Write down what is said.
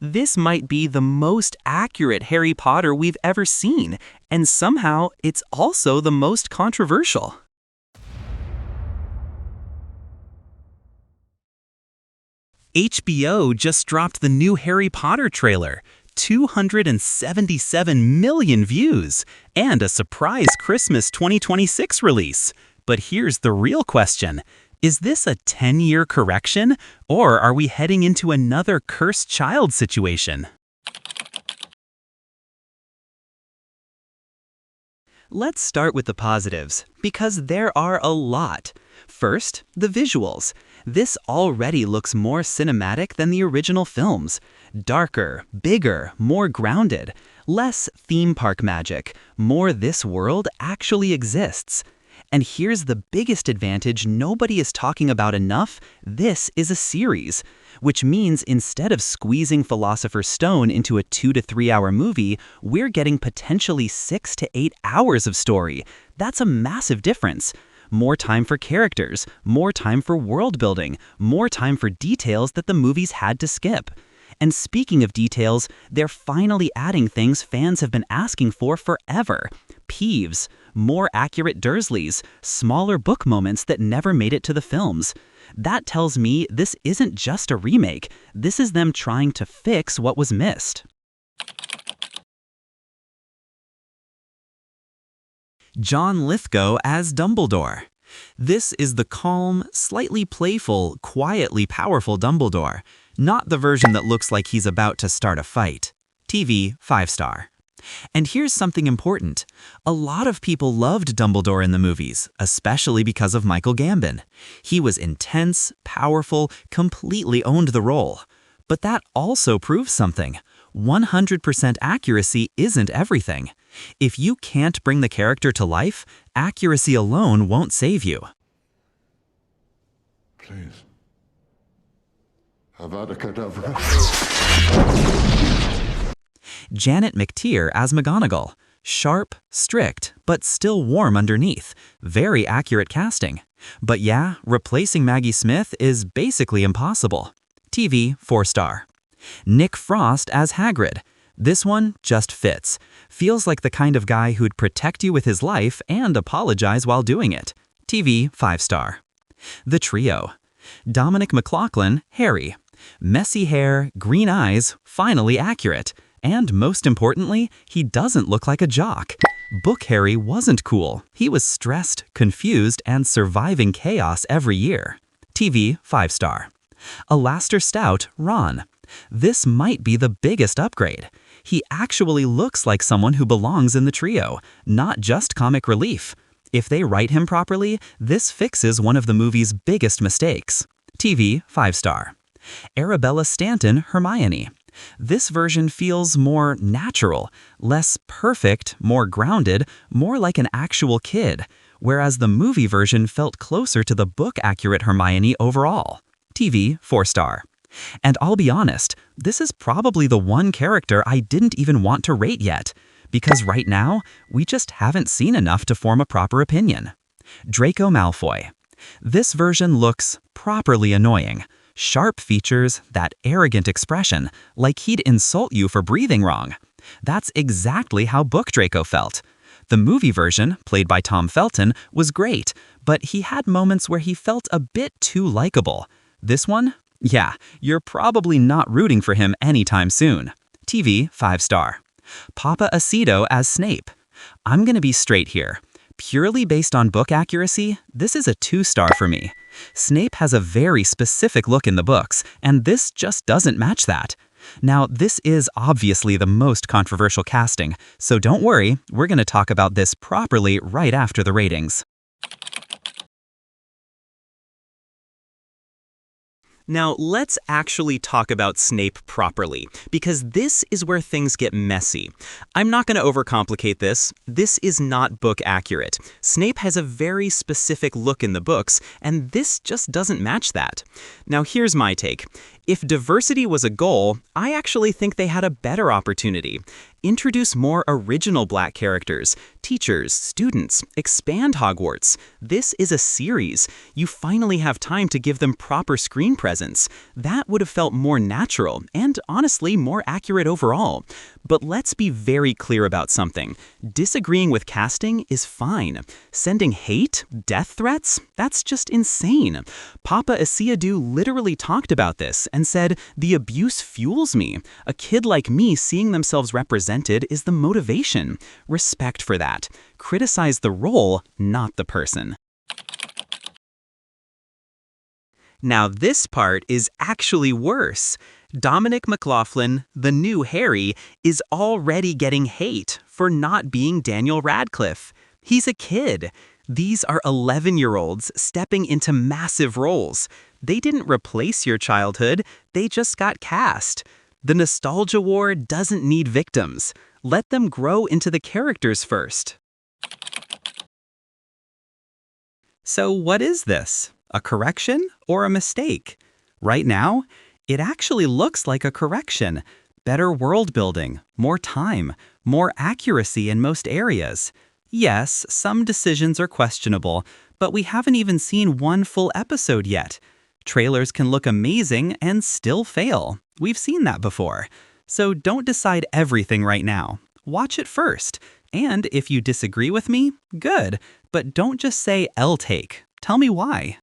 This might be the most accurate Harry Potter we've ever seen, and somehow it's also the most controversial. HBO just dropped the new Harry Potter trailer, 277 million views, and a surprise Christmas 2026 release. But here's the real question. Is this a 10-year correction, or are we heading into another cursed child situation? Let's start with the positives, because there are a lot. First, the visuals. This already looks more cinematic than the original films. Darker, bigger, more grounded. Less theme park magic. More this world actually exists. And here's the biggest advantage nobody is talking about enough. This is a series, which means instead of squeezing Philosopher's Stone into a 2 to 3 hour movie, we're getting potentially 6 to 8 hours of story. That's a massive difference. More time for characters, more time for world building, more time for details that the movies had to skip. And speaking of details, they're finally adding things fans have been asking for forever. Peeves, more accurate Dursleys, smaller book moments that never made it to the films. That tells me this isn't just a remake, this is them trying to fix what was missed. John Lithgow as Dumbledore. This is the calm, slightly playful, quietly powerful Dumbledore, not the version that looks like he's about to start a fight. TV 5-star. And here's something important. A lot of people loved Dumbledore in the movies, especially because of Michael Gambon. He was intense, powerful, completely owned the role. But that also proves something. 100% accuracy isn't everything. If you can't bring the character to life, accuracy alone won't save you. Please. Avada Kedavra. Janet McTeer as McGonagall. Sharp, strict, but still warm underneath. Very accurate casting. But yeah, replacing Maggie Smith is basically impossible. TV 4-star. Nick Frost as Hagrid. This one just fits. Feels like the kind of guy who'd protect you with his life and apologize while doing it. TV 5-star. The trio. Dominic McLaughlin, Harry. Messy hair, green eyes, finally accurate. And most importantly, he doesn't look like a jock. Book Harry wasn't cool. He was stressed, confused, and surviving chaos every year. TV 5-star. Alastair Stout, Ron. This might be the biggest upgrade. He actually looks like someone who belongs in the trio, not just comic relief. If they write him properly, this fixes one of the movie's biggest mistakes. TV 5-star. Arabella Stanton, Hermione. This version feels more natural, less perfect, more grounded, more like an actual kid, whereas the movie version felt closer to the book-accurate Hermione overall. TV 4-star. And I'll be honest, this is probably the one character I didn't even want to rate yet, because right now, we just haven't seen enough to form a proper opinion. Draco Malfoy. This version looks properly annoying. Sharp features, that arrogant expression, like he'd insult you for breathing wrong. That's exactly how Book Draco felt. The movie version, played by Tom Felton, was great, but he had moments where he felt a bit too likable. This one? Yeah, you're probably not rooting for him anytime soon. TV 5-star. Paapa Essiedu as Snape. I'm gonna be straight here. Purely based on book accuracy, this is a 2-star for me. Snape has a very specific look in the books, and this just doesn't match that. Now, this is obviously the most controversial casting, so don't worry, we're going to talk about this properly right after the ratings. Now, let's actually talk about Snape properly, because this is where things get messy. I'm not going to overcomplicate this. This is not book accurate. Snape has a very specific look in the books, and this just doesn't match that. Now, here's my take. If diversity was a goal, I actually think they had a better opportunity. Introduce more original Black characters, teachers, students, expand Hogwarts. This is a series. You finally have time to give them proper screen presence. That would have felt more natural and, honestly, more accurate overall. But let's be very clear about something. Disagreeing with casting is fine. Sending hate, death threats, that's just insane. Paapa Essiedu literally talked about this and said, "The abuse fuels me. A kid like me seeing themselves represented is the motivation. Respect for that. Criticize the role, not the person." Now this part is actually worse. Dominic McLaughlin, the new Harry, is already getting hate for not being Daniel Radcliffe. He's a kid. These are 11-year-olds stepping into massive roles. They didn't replace your childhood, they just got cast. The nostalgia war doesn't need victims. Let them grow into the characters first. So what is this? A correction or a mistake? Right now, it actually looks like a correction. Better world building, more time, more accuracy in most areas. Yes, some decisions are questionable, but we haven't even seen one full episode yet. Trailers can look amazing and still fail. We've seen that before. So don't decide everything right now. Watch it first. And if you disagree with me, good. But don't just say I'll take. Tell me why.